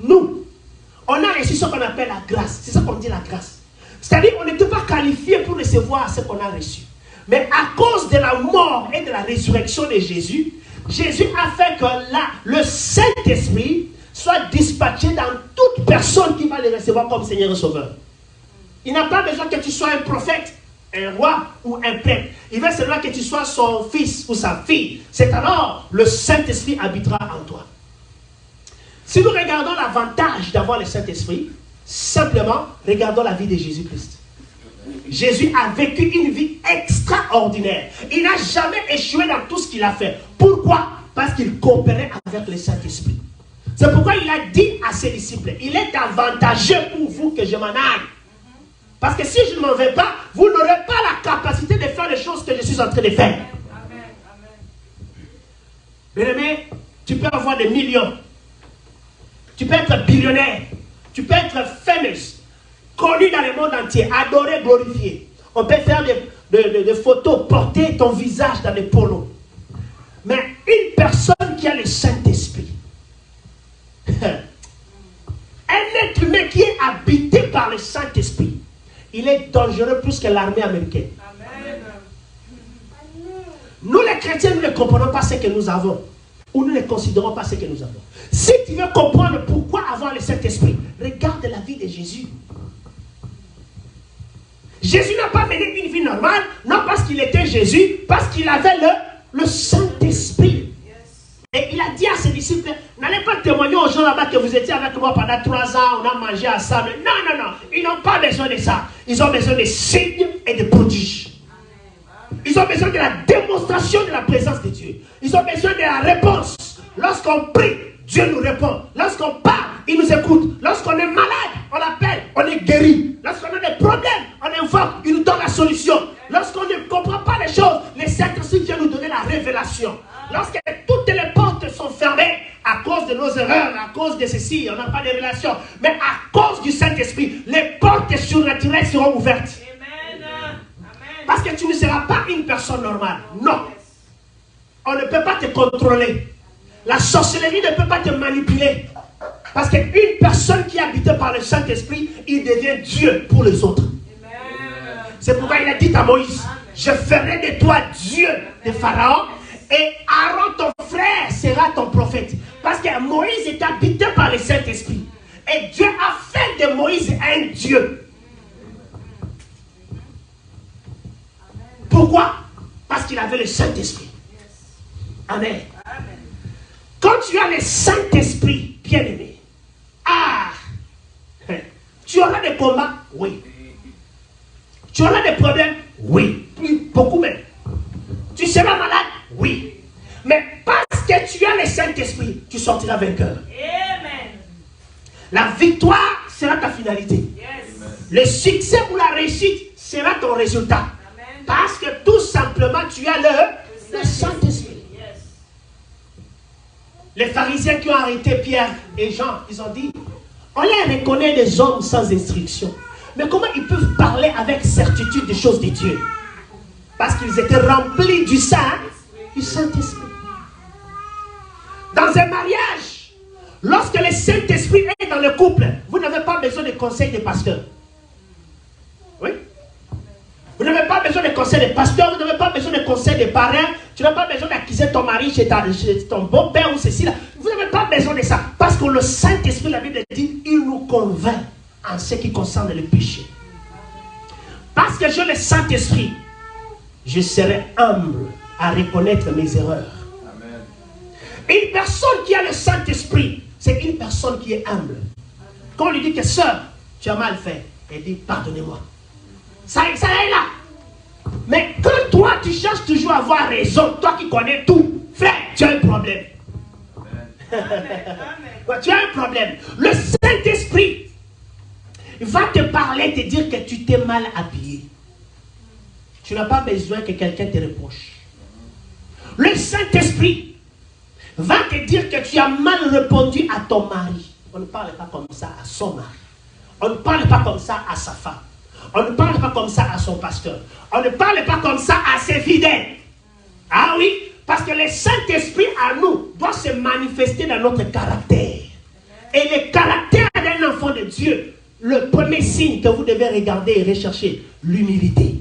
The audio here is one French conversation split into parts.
nous, on a reçu ce qu'on appelle la grâce. C'est ça qu'on dit la grâce. C'est-à-dire qu'on n'était pas qualifié pour recevoir ce qu'on a reçu. Mais à cause de la mort et de la résurrection de Jésus, Jésus a fait que le Saint-Esprit soit dispatché dans toute personne qui va le recevoir comme Seigneur et Sauveur. Il n'a pas besoin que tu sois un prophète, un roi ou un prêtre. Il veut seulement que tu sois son fils ou sa fille. C'est alors le Saint-Esprit habitera en toi. Si nous regardons l'avantage d'avoir le Saint-Esprit, simplement regardons la vie de Jésus-Christ. Jésus a vécu une vie extraordinaire. Il n'a jamais échoué dans tout ce qu'il a fait. Pourquoi? Parce qu'il coopérait avec le Saint-Esprit. C'est pourquoi il a dit à ses disciples, il est avantageux pour vous que je m'en aille. Parce que si je ne m'en vais pas, vous n'aurez pas la capacité de faire les choses que je suis en train de faire. Bien-aimé, tu peux avoir des millions. Tu peux être billionnaire. Tu peux être famous. Connu dans le monde entier, adoré, glorifié. On peut faire des photos, porter ton visage dans les pornos. Mais une personne qui a le Saint-Esprit, un être humain qui est habité par le Saint-Esprit, il est dangereux plus que l'armée américaine. Amen. Nous les chrétiens, nous ne comprenons pas ce que nous avons. Ou nous ne considérons pas ce que nous avons. Si tu veux comprendre pourquoi avoir le Saint-Esprit, regarde la vie de Jésus. Jésus n'a pas mené une vie normale, non parce qu'il était Jésus, parce qu'il avait le Saint-Esprit. Et il a dit à ses disciples, n'allez pas témoigner aux gens là-bas que vous étiez avec moi pendant 3 ans, on a mangé ensemble. Non, non, non, ils n'ont pas besoin de ça. Ils ont besoin de signes et de prodiges. Ils ont besoin de la démonstration de la présence de Dieu. Ils ont besoin de la réponse. Lorsqu'on prie, Dieu nous répond. Lorsqu'on parle, il nous écoute. Lorsqu'on est malade, on l'appelle, on est guéri. Lorsqu'on a des problèmes, on invoque, il nous donne la solution. Lorsqu'on ne comprend pas les choses, les Saint-Esprit vient nous donner la révélation. Lorsque toutes les portes sont fermées à cause de nos erreurs, à cause de ceci, on n'a pas de relation, mais à cause du Saint-Esprit, les portes surnaturelles seront ouvertes. Parce que tu ne seras pas une personne normale. Non. On ne peut pas te contrôler. La sorcellerie ne peut pas te manipuler. Parce qu'une personne qui est habitée par le Saint-Esprit, il devient Dieu pour les autres. C'est pourquoi il a dit à Moïse, je ferai de toi Dieu de Pharaon et Aaron ton frère sera ton prophète. Parce que Moïse est habité par le Saint-Esprit. Et Dieu a fait de Moïse un Dieu. Pourquoi? Parce qu'il avait le Saint-Esprit. Amen. Quand tu as le Saint-Esprit, bien-aimé, tu auras des combats? Oui. Tu auras des problèmes? Oui. Beaucoup même. Tu seras malade? Oui. Mais parce que tu as le Saint-Esprit, tu sortiras vainqueur. Amen. La victoire sera ta finalité. Yes. Le succès ou la réussite sera ton résultat. Parce que tout simplement, tu as le Saint-Esprit. Yes. Les pharisiens qui ont arrêté Pierre et Jean, ils ont dit, on les reconnaît des hommes sans instruction. Mais comment ils peuvent parler avec certitude des choses de Dieu? Parce qu'ils étaient remplis du Saint-Esprit. Dans un mariage, lorsque le Saint-Esprit est dans le couple, vous n'avez pas besoin de conseils des pasteurs. Oui? Vous n'avez pas besoin de conseils des pasteurs, vous n'avez pas besoin de conseils des parents, tu n'as pas besoin d'accuser ton mari chez ton beau-père ou ceci là. Vous n'avez pas besoin de ça. Parce que le Saint-Esprit, la Bible dit, il nous convainc en ce qui concerne le péché. Parce que j'ai le Saint-Esprit, je serai humble à reconnaître mes erreurs. Amen. Une personne qui a le Saint-Esprit, c'est une personne qui est humble. Quand on lui dit que sœur, tu as mal fait, elle dit pardonnez-moi. Ça est là. Mais quand toi tu cherches toujours à avoir raison, toi qui connais tout, frère, tu as un problème. Amen. Tu as un problème. Le Saint-Esprit va te parler, te dire que tu t'es mal habillé. Tu n'as pas besoin que quelqu'un te reproche. Le Saint-Esprit va te dire que tu as mal répondu à ton mari. On ne parle pas comme ça à son mari. On ne parle pas comme ça à sa femme. On ne parle pas comme ça à son pasteur. On ne parle pas comme ça à ses fidèles. Ah oui, parce que le Saint-Esprit à nous doit se manifester dans notre caractère. Et le caractère d'un enfant de Dieu, le premier signe que vous devez regarder et rechercher, l'humilité.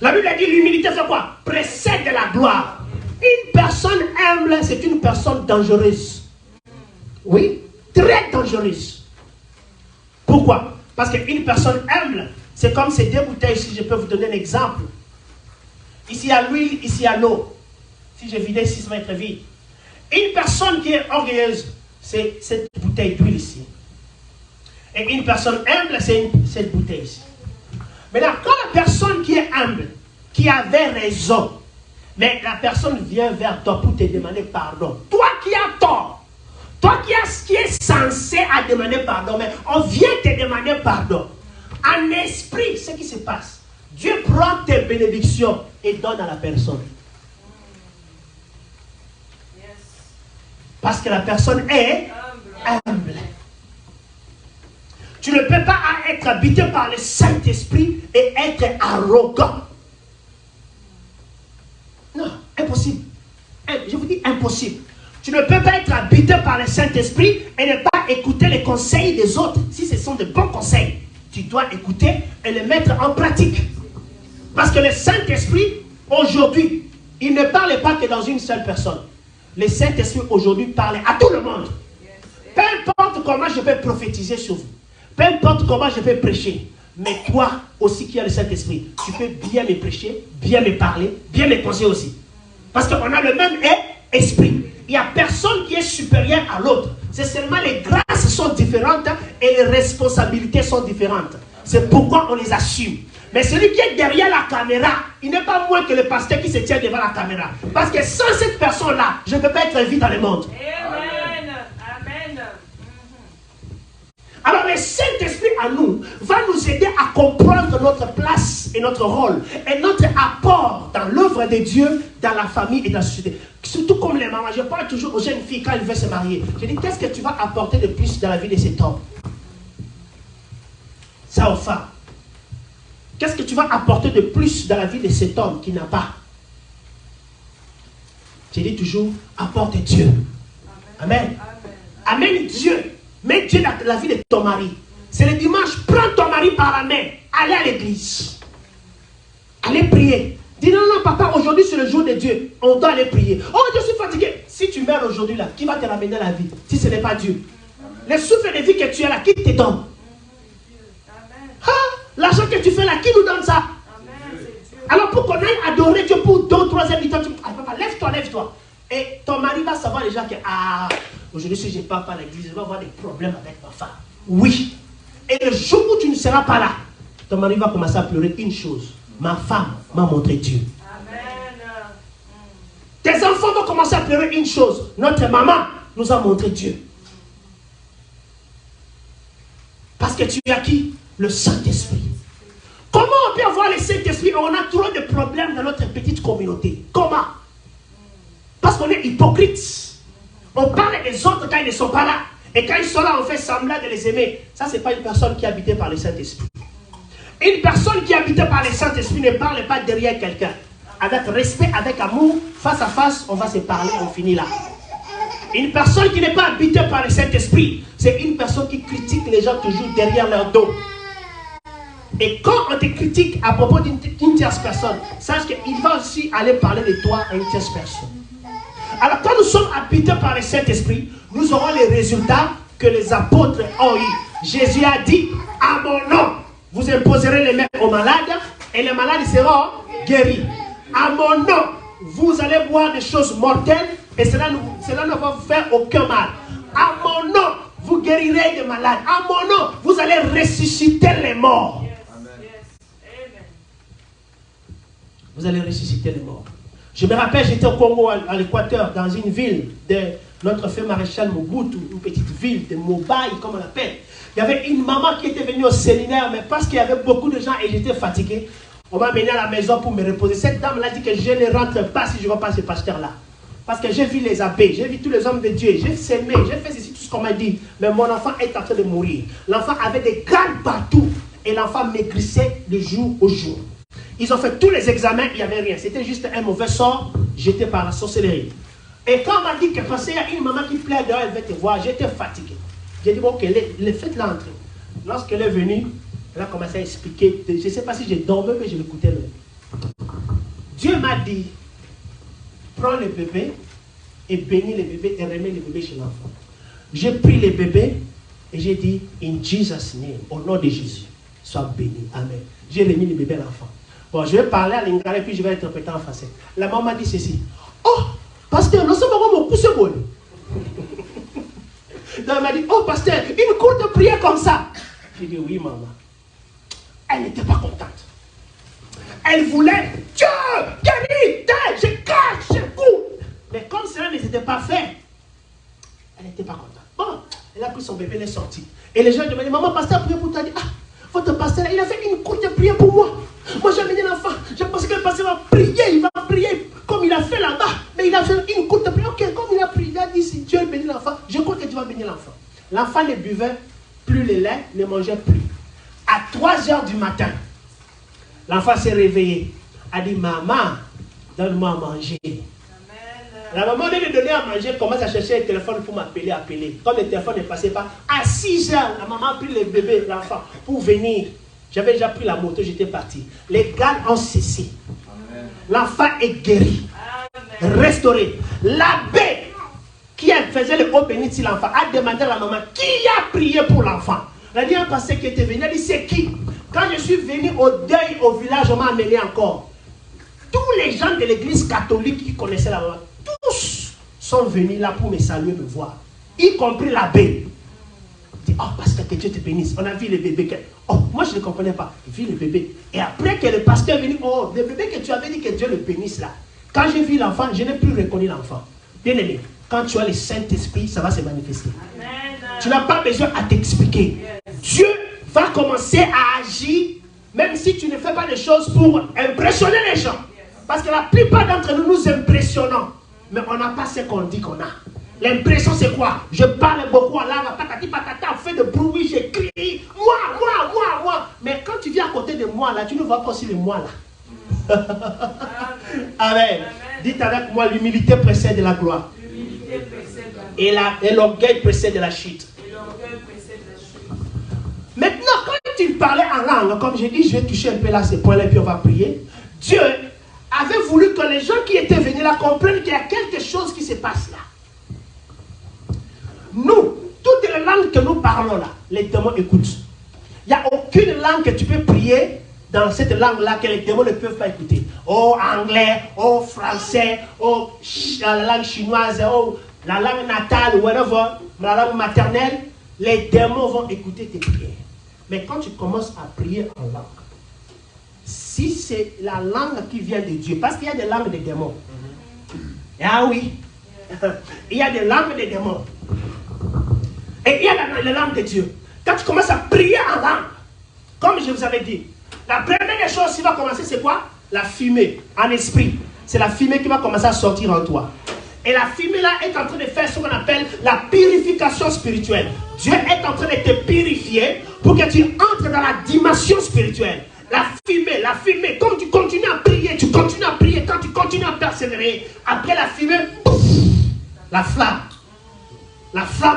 La Bible a dit l'humilité fait quoi? Précède la gloire. Une personne humble, c'est une personne dangereuse. Oui, très dangereuse. Pourquoi? Parce qu'une personne humble, c'est comme ces deux bouteilles ici, je peux vous donner un exemple. Ici il y a l'huile, ici il y a l'eau. Si je vidais ici, ça va être vide. Une personne qui est orgueilleuse, c'est cette bouteille d'huile ici. Et une personne humble, c'est cette bouteille ici. Maintenant, quand la personne qui est humble, qui avait raison, mais la personne vient vers toi pour te demander pardon. Toi qui as tort, toi qui es censé à demander pardon, mais on vient te demander pardon. En esprit, ce qui se passe, Dieu prend tes bénédictions et donne à la personne. Parce que la personne est humble. Tu ne peux pas être habité par le Saint-Esprit et être arrogant. Non, impossible. Je vous dis impossible. Tu ne peux pas être habité par le Saint-Esprit et ne pas écouter les conseils des autres. Si ce sont de bons conseils, tu dois écouter et les mettre en pratique. Parce que le Saint-Esprit, aujourd'hui, il ne parle pas que dans une seule personne. Le Saint-Esprit, aujourd'hui, parle à tout le monde. Peu importe comment je peux prophétiser sur vous. Peu importe comment je peux prêcher. Mais toi aussi qui as le Saint-Esprit, tu peux bien me prêcher, bien me parler, bien me conseiller aussi. Parce qu'on a le même esprit. Il n'y a personne qui est supérieur à l'autre. C'est seulement les grâces sont différentes et les responsabilités sont différentes. C'est pourquoi on les assume. Mais celui qui est derrière la caméra, il n'est pas moins que le pasteur qui se tient devant la caméra. Parce que sans cette personne-là, je ne peux pas être vu dans le monde. Amen. Amen. Alors le Saint-Esprit à nous va nous aider à comprendre notre place et notre rôle et notre apport dans l'œuvre de Dieu, dans la famille et dans la société. Surtout comme les mamans, je parle toujours aux jeunes filles quand elles veulent se marier. Je dis, qu'est-ce que tu vas apporter de plus dans la vie de cet homme? Ça aux femmes. Qu'est-ce que tu vas apporter de plus dans la vie de cet homme qui n'a pas? Je dis toujours, apporte Dieu. Amen. Amen Dieu. Mets Dieu dans la vie de ton mari. C'est le dimanche, prends ton mari par la main. Allez à l'église. Allez prier. Dis non, non, papa, aujourd'hui c'est le jour de Dieu. On doit aller prier. Oh, je suis fatigué. Si tu meurs aujourd'hui là, qui va te ramener la vie? Si ce n'est pas Dieu. Le souffle de vie que tu as là, qui te donne? L'argent que tu fais là, qui nous donne ça? Alors pour qu'on aille adorer Dieu pour 2 ou 3 heures du temps, tu dis, ah, papa, lève-toi, lève-toi. Et ton mari va savoir déjà que, ah, aujourd'hui si je ne pars pas à l'église, je vais avoir des problèmes avec ma femme. Oui. Et le jour où tu ne seras pas là, ton mari va commencer à pleurer une chose. Ma femme m'a montré Dieu. Amen. Tes enfants vont commencer à pleurer une chose. Notre maman nous a montré Dieu. Parce que tu as qui? Le Saint-Esprit. Comment on peut avoir le Saint-Esprit? On a trop de problèmes dans notre petite communauté. Comment? Parce qu'on est hypocrite. On parle des autres quand ils ne sont pas là. Et quand ils sont là, on fait semblant de les aimer. Ça, ce n'est pas une personne qui est habitée par le Saint-Esprit. Une personne qui est habitée par le Saint-Esprit ne parle pas derrière quelqu'un. Avec respect, avec amour, face à face, on va se parler, on finit là. Une personne qui n'est pas habitée par le Saint-Esprit, c'est une personne qui critique les gens toujours derrière leur dos. Et quand on te critique à propos d'une tierce personne, sache qu'il va aussi aller parler de toi à une tierce personne. Alors quand nous sommes habités par le Saint-Esprit, nous aurons les résultats que les apôtres ont eu. Jésus a dit, à mon nom, vous imposerez les mains aux malades et les malades seront guéris. À mon nom, vous allez voir des choses mortelles et cela ne va vous faire aucun mal. À mon nom, vous guérirez des malades. À mon nom, vous allez ressusciter les morts. Vous allez ressusciter les morts. Je me rappelle, j'étais au Congo, à l'Équateur, dans une ville de notre feu maréchal Mobutu, une petite ville de Mobaï, comme on l'appelle. Il y avait une maman qui était venue au séminaire, mais parce qu'il y avait beaucoup de gens et j'étais fatigué, on m'a amené à la maison pour me reposer. Cette dame l'a dit que je ne rentre pas si je ne vois pas ce pasteur-là. Parce que j'ai vu les abbés, j'ai vu tous les hommes de Dieu, j'ai semé, j'ai fait ceci, tout ce qu'on m'a dit. Mais mon enfant est en train de mourir. L'enfant avait des gales partout et l'enfant maigrissait de jour au jour. Ils ont fait tous les examens, il n'y avait rien. C'était juste un mauvais sort jeté par la sorcellerie. Et quand on m'a dit que parce qu'il y a une maman qui plaît dehors, elle va te voir, j'étais fatigué. J'ai dit, bon, ok, faites-la entrer. Lorsqu'elle est venue, elle a commencé à expliquer. Je ne sais pas si j'ai dormi, mais je l'écoutais même. Dieu m'a dit, prends le bébé et bénis le bébé et remets le bébé chez l'enfant. J'ai pris le bébé et j'ai dit, in Jesus' name, au nom de Jésus, sois béni. Amen. J'ai remis le bébé à l'enfant. Bon, je vais parler à l'ingala et puis je vais interpréter en français. La maman m'a dit ceci. Oh, pasteur, nous sommes vraiment poussés bon. Donc elle m'a dit, oh pasteur, une courte prière comme ça. J'ai dit, oui maman. Elle n'était pas contente. Elle voulait, Dieu, guéris, je cache, je coupe. Mais comme cela ne s'était pas fait, elle n'était pas contente. Bon, elle a pris son bébé, elle est sortie. Et les gens lui demandaient, maman, pasteur, priez pour toi. Elle dit, ah, votre pasteur, il a fait une courte prière pour moi. Moi, j'ai amené l'enfant. Je pensais que le pasteur va prier, il va prier comme il a fait là-bas. Mais il a fait une courte prière. Ok, comme il a prié, il a dit, si Dieu bénit l'enfant, je crois que tu vas bénir l'enfant. L'enfant ne buvait plus le lait, ne mangeait plus. À 3 heures du matin, l'enfant s'est réveillé. A dit, maman, donne-moi à manger. La maman, au lieu de donner à manger, commence à chercher le téléphone pour appeler. Comme le téléphone ne passait pas, à 6 heures, la maman a pris le bébé, l'enfant, pour venir. J'avais déjà pris la moto, j'étais parti. Les gars ont cessé. L'enfant est guéri, restauré. L'abbé qui faisait le haut béni sur l'enfant a demandé à la maman qui a prié pour l'enfant. La dernière pasteur qui était venu, elle dit c'est qui? Quand je suis venu au deuil au village, on m'a amené encore. Tous les gens de l'église catholique qui connaissaient la maman, tous sont venus là pour me saluer, me voir, y compris l'abbé. Il dit, oh, pasteur, que Dieu te bénisse. On a vu le bébé. Oh, moi je ne comprenais pas. J'ai vu le bébé. Et après que le pasteur est venu, oh, le bébé que tu avais dit que Dieu le bénisse là. Quand j'ai vu l'enfant, je n'ai plus reconnu l'enfant. Bien aimé, quand tu as le Saint-Esprit, ça va se manifester. Amen. Tu n'as pas besoin à t'expliquer. Yes. Dieu va commencer à agir, même si tu ne fais pas des choses pour impressionner les gens. Yes. Parce que la plupart d'entre nous, nous impressionnons. Mais on n'a pas ce qu'on dit qu'on a. L'impression c'est quoi? Je parle beaucoup en langue, patati patata, on fait de bruit, j'écris, moi. Mais quand tu viens à côté de moi là, tu ne vois pas aussi le moi là. Amen. Amen. Dites avec moi, l'humilité précède la gloire. Et l'orgueil précède la chute. Maintenant, quand il parlait en langue, comme j'ai dit, je vais toucher un peu là ces points-là, puis on va prier. Dieu avait voulu que les gens qui étaient venus là comprennent qu'il y a quelque chose qui se passe là. Nous, toutes les langues que nous parlons là, les démons écoutent. Il n'y a aucune langue que tu peux prier dans cette langue-là que les démons ne peuvent pas écouter. Oh, anglais, oh, français, oh, la langue chinoise, oh, la langue natale, whatever, la langue maternelle, les démons vont écouter tes prières. Mais quand tu commences à prier en langue, si c'est la langue qui vient de Dieu, parce qu'il y a des langues des démons. Ah oui, il y a des langues des démons. Et il y a la langue de Dieu. Quand tu commences à prier en langue, comme je vous avais dit, la première des choses qui va commencer, c'est quoi? La fumée, en esprit. C'est la fumée qui va commencer à sortir en toi. Et la fumée là est en train de faire ce qu'on appelle la purification spirituelle. Dieu est en train de te purifier pour que tu entres dans la dimension spirituelle. La fumée, comme tu continues à prier, quand tu continues à persévérer, après la fumée, pouf, la flamme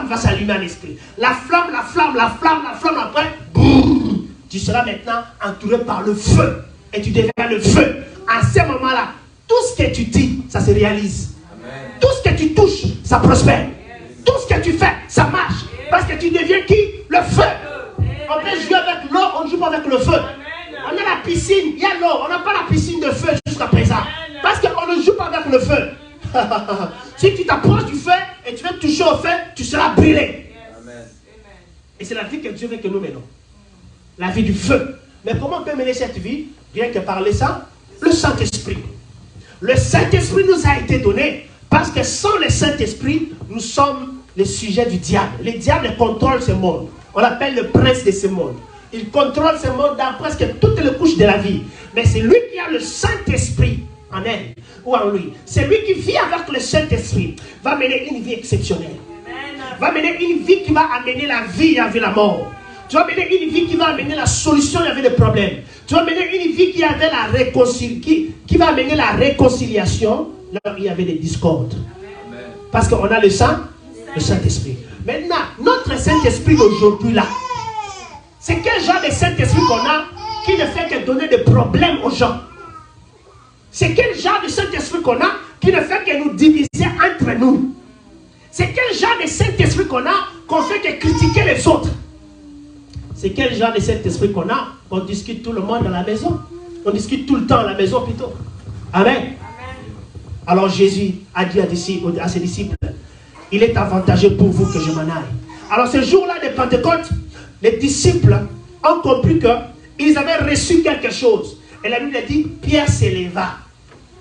va s'allumer en esprit. La flamme, après, boum, tu seras maintenant entouré par le feu. Et tu deviens le feu. À ce moment-là, tout ce que tu dis, ça se réalise. Amen. Tout ce que tu touches, ça prospère. Yes. Tout ce que tu fais, ça marche. Yes. Parce que tu deviens qui? Le feu. Yes. On peut jouer avec l'eau, on ne joue pas avec le feu. Amen. On a la piscine, il y a l'eau. On n'a pas la piscine de feu jusqu'à présent. Amen. Parce qu'on ne joue pas avec le feu. Si tu t'approches du feu et tu veux toucher au feu, tu seras brûlé. Amen. Et c'est la vie que Dieu veut que nous menons. La vie du feu. Mais comment on peut mener cette vie? Rien que parler ça, le Saint-Esprit. Le Saint-Esprit nous a été donné parce que sans le Saint-Esprit, nous sommes les sujets du diable. Le diable contrôle ce monde. On l'appelle le prince de ce monde. Il contrôle ce monde dans presque toutes les couches de la vie. Mais c'est lui qui a le Saint-Esprit en elle ou en lui. C'est lui qui vit avec le Saint-Esprit. Va mener une vie exceptionnelle. Va mener une vie qui va amener la vie avec la mort. Tu vas mener une vie qui va amener la solution avec les problèmes. Tu vas mener une vie qui avait la qui va amener la réconciliation là où il y avait des discordes. Amen. Parce qu'on a le Saint-Esprit. Maintenant, notre Saint-Esprit d'aujourd'hui là, c'est quel genre de Saint-Esprit qu'on a qui ne fait que donner des problèmes aux gens? C'est quel genre de Saint-Esprit qu'on a qui ne fait que nous diviser entre nous? C'est quel genre de Saint-Esprit qu'on a qu'on fait que critiquer les autres? C'est quel genre de Saint-Esprit qu'on a qu'on discute tout le monde dans la maison? On discute tout le temps à la maison plutôt. Amen. Alors Jésus a dit à ses disciples, il est avantageux pour vous que je m'en aille. Alors ce jour-là de Pentecôte, les disciples ont compris qu'ils avaient reçu quelque chose. Et la Bible dit, Pierre s'éleva.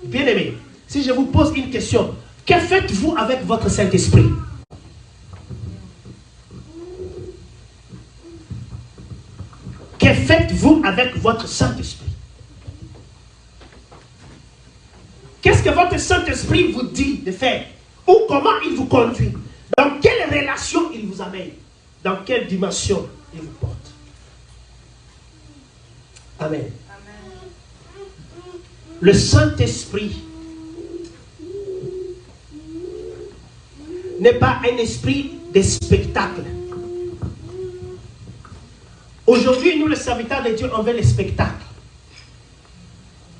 Bien aimé, si je vous pose une question, que faites-vous avec votre Saint-Esprit? Que faites-vous avec votre Saint-Esprit? Qu'est-ce que votre Saint-Esprit vous dit de faire? Ou comment il vous conduit? Dans quelle relation il vous amène? Dans quelle dimension il vous porte? Amen. Le Saint-Esprit n'est pas un esprit de spectacle. Aujourd'hui, nous, les serviteurs de Dieu, on veut les spectacles.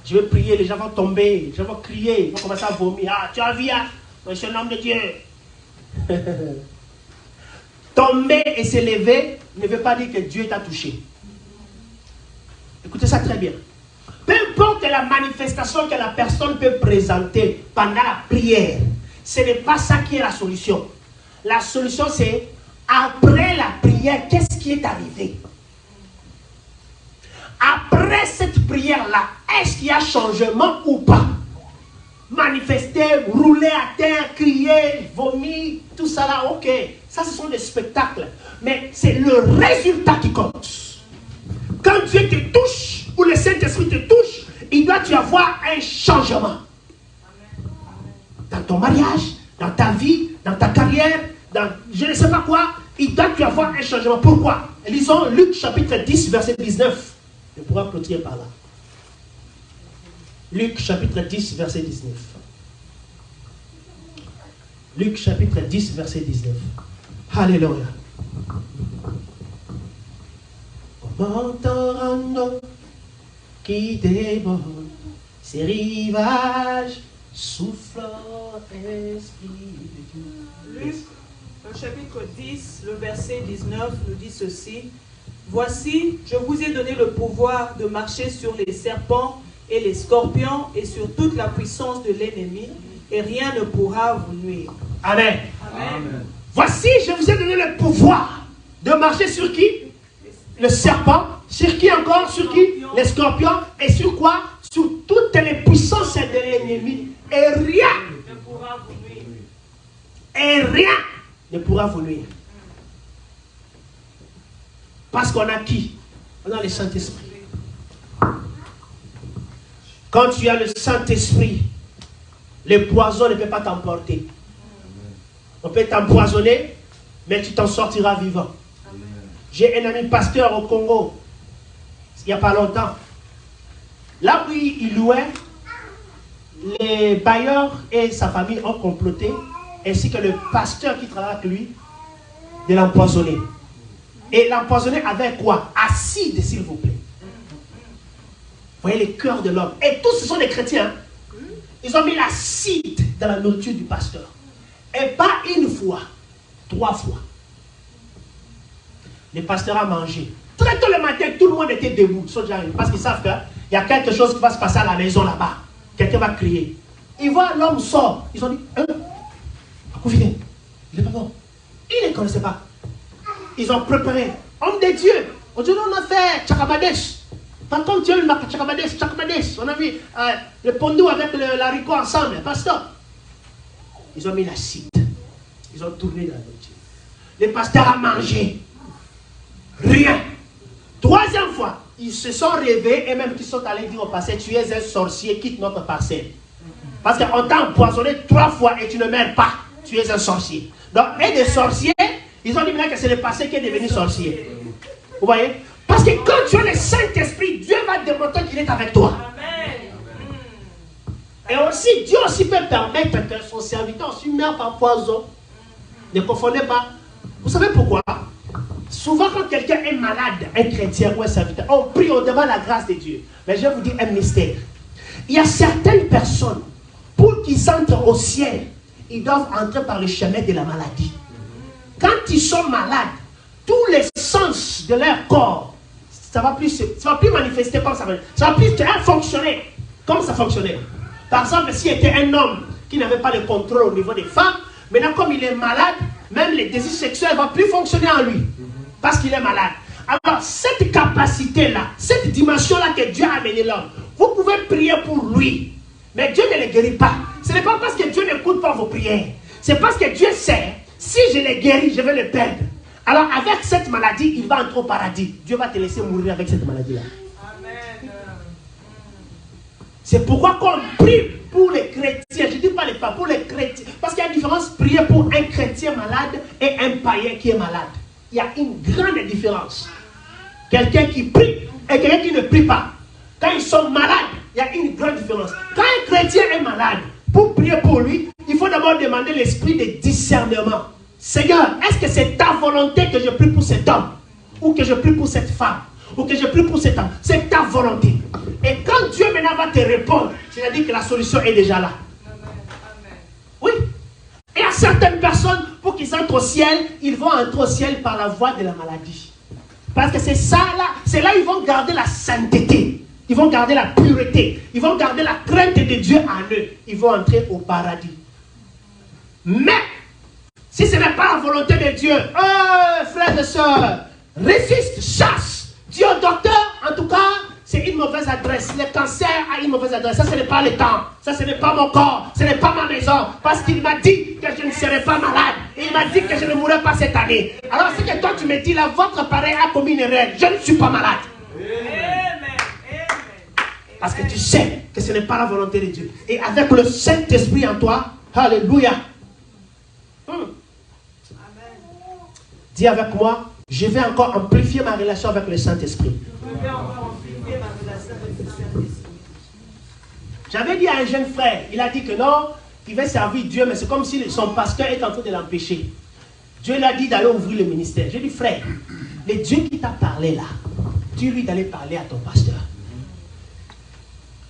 Je vais prier, les gens vont tomber, les gens vont crier, ils vont commencer à vomir. Ah, tu as vu, hein? Je suis un homme de Dieu. Tomber et se lever ne veut pas dire que Dieu t'a touché. Écoutez ça très bien. Peu importe la manifestation que la personne peut présenter pendant la prière, ce n'est pas ça qui est la solution. La solution, c'est après la prière, qu'est-ce qui est arrivé? Après cette prière-là, est-ce qu'il y a changement ou pas? Manifester, rouler à terre, crier, vomir, tout ça là, ok. Ça, ce sont des spectacles. Mais c'est le résultat qui compte. Quand Dieu te touche, ou le Saint-Esprit te touche, il doit y avoir un changement. Dans ton mariage, dans ta vie, dans ta carrière, dans je ne sais pas quoi, il doit y avoir un changement. Pourquoi? Lisons Luc chapitre 10, verset 19. Je pourrais clôturer par là. Luc chapitre 10, verset 19. Luc chapitre 10, verset 19. Alléluia. Comme un torrent qui déborde ses rivages, souffle esprit de Dieu. Luc, le chapitre 10, le verset 19 nous dit ceci. Voici, je vous ai donné le pouvoir de marcher sur les serpents et les scorpions et sur toute la puissance de l'ennemi, et rien ne pourra vous nuire. Amen. Amen. Voici, je vous ai donné le pouvoir de marcher sur qui? Le serpent. Sur qui encore? Sur qui? Les scorpions. Et sur quoi? Sur toutes les puissances de l'ennemi. Et rien Ne pourra vous nuire. Et rien ne pourra vous nuire. Parce qu'on a qui? On a le Saint-Esprit. Quand tu as le Saint-Esprit, le poison ne peut pas t'emporter. On peut t'empoisonner, mais tu t'en sortiras vivant. J'ai un ami pasteur au Congo, il n'y a pas longtemps. Là où il louait, les bailleurs et sa famille ont comploté, ainsi que le pasteur qui travaille avec lui, de l'empoisonner. Et l'empoisonner avec quoi? Acide, s'il vous plaît. Vous voyez les cœurs de l'homme. Et tous ce sont des chrétiens. Ils ont mis l'acide dans la nourriture du pasteur. Et pas une fois, 3 fois. Le pasteur a mangé. Très tôt le matin, tout le monde était debout. Parce qu'ils savent qu'il y a quelque chose qui va se passer à la maison là-bas. Quelqu'un va crier. Ils voient l'homme sort. Ils ont dit, où vient? Il n'est pas bon. Ils ne connaissaient pas. Ils ont préparé. Homme de Dieu. Aujourd'hui, on a fait Tchakabades. Par contre, Dieu, on a fait Tchakabades. On a mis le pondou avec le haricot ensemble. Pasteur. Ils ont mis l'acide. Ils ont tourné dans la nourriture. Le pasteur a mangé. Rien. 3e fois, ils se sont réveillés et même qu'ils sont allés dire au pasteur, tu es un sorcier, quitte notre parcelle. Parce qu'on t'a empoisonné 3 fois et tu ne meurs pas. Tu es un sorcier. Donc, et des sorciers, ils ont dit maintenant que c'est le passé qui est devenu sorcier. Vous voyez? Parce que quand tu as le Saint-Esprit, Dieu va démontrer qu'il est avec toi. Amen. Et aussi, Dieu aussi peut permettre que son serviteur aussi meure par poison. Ne confondez pas. Vous savez pourquoi? Souvent quand quelqu'un est malade, un chrétien ou un serviteur, on prie, on demande la grâce de Dieu. Mais je vais vous dire un mystère. Il y a certaines personnes, pour qu'ils entrent au ciel, ils doivent entrer par le chemin de la maladie. Quand ils sont malades, tous les sens de leur corps, ça va plus manifester comme ça. Ça va plus fonctionner comme ça fonctionnait. Par exemple, s'il était un homme qui n'avait pas de contrôle au niveau des femmes, maintenant comme il est malade, même les désirs sexuels ne vont plus fonctionner en lui. Parce qu'il est malade. Alors, cette capacité-là, cette dimension-là que Dieu a amené l'homme, vous pouvez prier pour lui. Mais Dieu ne le guérit pas. Ce n'est pas parce que Dieu n'écoute pas vos prières. C'est parce que Dieu sait, si je le guéris, je vais le perdre. Alors, avec cette maladie, il va entrer au paradis. Dieu va te laisser mourir avec cette maladie-là. Amen. C'est pourquoi qu'on prie pour les chrétiens. Je ne dis pas les femmes, pour les chrétiens. Parce qu'il y a une différence, prier pour un chrétien malade et un païen qui est malade. Il y a une grande différence. Quelqu'un qui prie et quelqu'un qui ne prie pas. Quand ils sont malades, il y a une grande différence. Quand un chrétien est malade, pour prier pour lui, il faut d'abord demander l'esprit de discernement. Seigneur, est-ce que c'est ta volonté que je prie pour cet homme? Ou que je prie pour cette femme? Ou que je prie pour cet homme? C'est ta volonté. Et quand Dieu maintenant va te répondre, c'est-à-dire que la solution est déjà là. Oui. Et à certaines personnes, pour qu'ils entrent au ciel, ils vont entrer au ciel par la voie de la maladie. Parce que c'est ça là, c'est là ils vont garder la sainteté. Ils vont garder la pureté. Ils vont garder la crainte de Dieu en eux. Ils vont entrer au paradis. Mais, si ce n'est pas la volonté de Dieu, frères et sœurs, résiste, chasse. Dieu docteur, en tout cas, c'est une mauvaise adresse. Le cancer a une mauvaise adresse. Ça, ce n'est pas le temps. Ça, ce n'est pas mon corps. Ce n'est pas ma maison. Parce qu'il m'a dit que je ne serai pas malade. Et il m'a dit que je ne mourrai pas cette année. Alors, c'est que toi, tu me dis là, votre appareil a commis une erreur. Je ne suis pas malade. Parce que tu sais que ce n'est pas la volonté de Dieu. Et avec le Saint-Esprit en toi, alléluia. Dis avec moi, je vais encore amplifier ma relation avec le Saint-Esprit. J'avais dit à un jeune frère, il a dit que non, il veut servir Dieu, mais c'est comme si son pasteur est en train de l'empêcher. Dieu lui a dit d'aller ouvrir le ministère. J'ai dit, frère, le Dieu qui t'a parlé là, dis-lui d'aller parler à ton pasteur.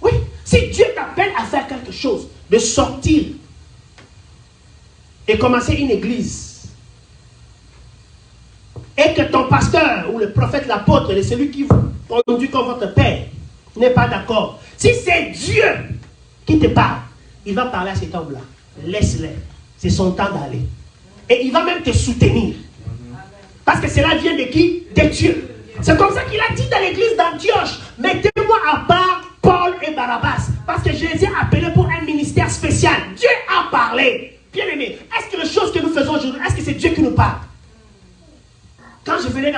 Oui, si Dieu t'appelle à faire quelque chose, de sortir et commencer une église, et que ton pasteur ou le prophète, l'apôtre, celui qui vous conduit comme votre père, n'est pas d'accord. Si c'est Dieu qui te parle, il va parler à cet homme-là. Laisse-le. C'est son temps d'aller. Et il va même te soutenir. Parce que cela vient de qui? De Dieu. C'est comme ça qu'il a dit dans l'église d'Antioche, mettez-moi à part Paul et Barabbas. Parce que je les ai appelés pour un ministère spécial. Dieu a parlé. Bien aimé, est-ce que les choses que nous faisons aujourd'hui, est-ce que c'est Dieu qui nous parle? Quand je venais